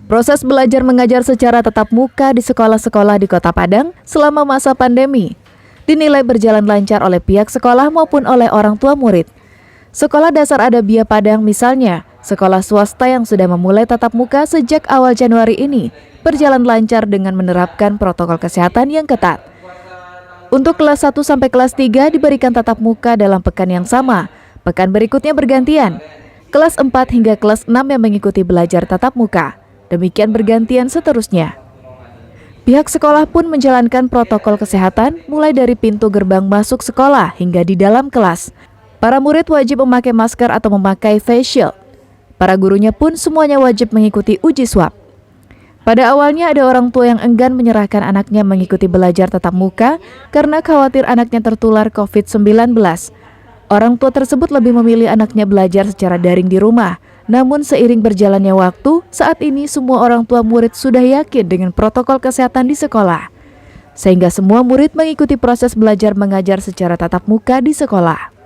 Proses belajar mengajar secara tatap muka di sekolah-sekolah di Kota Padang selama masa pandemi dinilai berjalan lancar oleh pihak sekolah maupun oleh orang tua murid. Sekolah Dasar Adabiah Padang misalnya, sekolah swasta yang sudah memulai tatap muka sejak awal Januari ini berjalan lancar dengan menerapkan protokol kesehatan yang ketat. Untuk kelas 1 sampai kelas 3 diberikan tatap muka dalam pekan yang sama, pekan berikutnya bergantian. Kelas 4 hingga kelas 6 yang mengikuti belajar tatap muka, demikian bergantian seterusnya. Pihak sekolah pun menjalankan protokol kesehatan mulai dari pintu gerbang masuk sekolah hingga di dalam kelas. Para murid wajib memakai masker atau memakai face shield. Para gurunya pun semuanya wajib mengikuti uji swab. Pada awalnya ada orang tua yang enggan menyerahkan anaknya mengikuti belajar tatap muka karena khawatir anaknya tertular COVID-19. Orang tua tersebut lebih memilih anaknya belajar secara daring di rumah. Namun seiring berjalannya waktu, saat ini semua orang tua murid sudah yakin dengan protokol kesehatan di sekolah. Sehingga semua murid mengikuti proses belajar mengajar secara tatap muka di sekolah.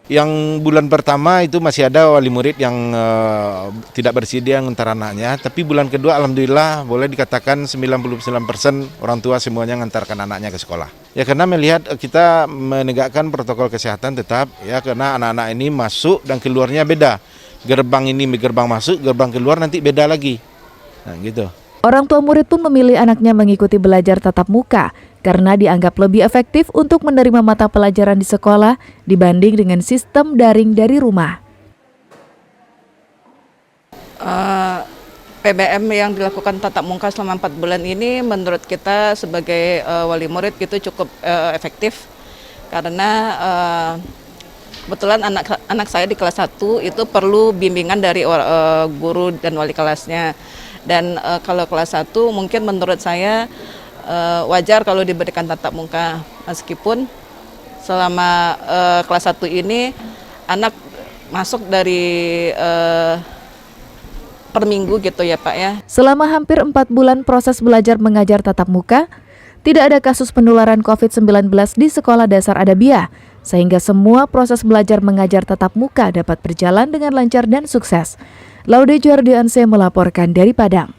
Yang bulan pertama itu masih ada wali murid yang tidak bersedia ngantar anaknya, tapi bulan kedua alhamdulillah boleh dikatakan 99% orang tua semuanya ngantarkan anaknya ke sekolah. Ya karena melihat kita menegakkan protokol kesehatan tetap ya, karena anak-anak ini masuk dan keluarnya beda. Gerbang ini gerbang masuk, gerbang keluar nanti beda lagi. Nah, gitu. Orang tua murid pun memilih anaknya mengikuti belajar tatap muka karena dianggap lebih efektif untuk menerima mata pelajaran di sekolah dibanding dengan sistem daring dari rumah. PBM yang dilakukan tatap muka selama 4 bulan ini menurut kita sebagai wali murid itu cukup efektif karena kebetulan anak saya di kelas 1 itu perlu bimbingan dari guru dan wali kelasnya. Dan kalau kelas 1 mungkin menurut saya wajar kalau diberikan tatap muka, meskipun selama kelas 1 ini anak masuk dari per minggu gitu ya Pak ya. Selama hampir 4 bulan proses belajar mengajar tatap muka, tidak ada kasus penularan COVID-19 di Sekolah Dasar Adabiah, sehingga semua proses belajar mengajar tatap muka dapat berjalan dengan lancar dan sukses. Laude Jordianse melaporkan dari Padang.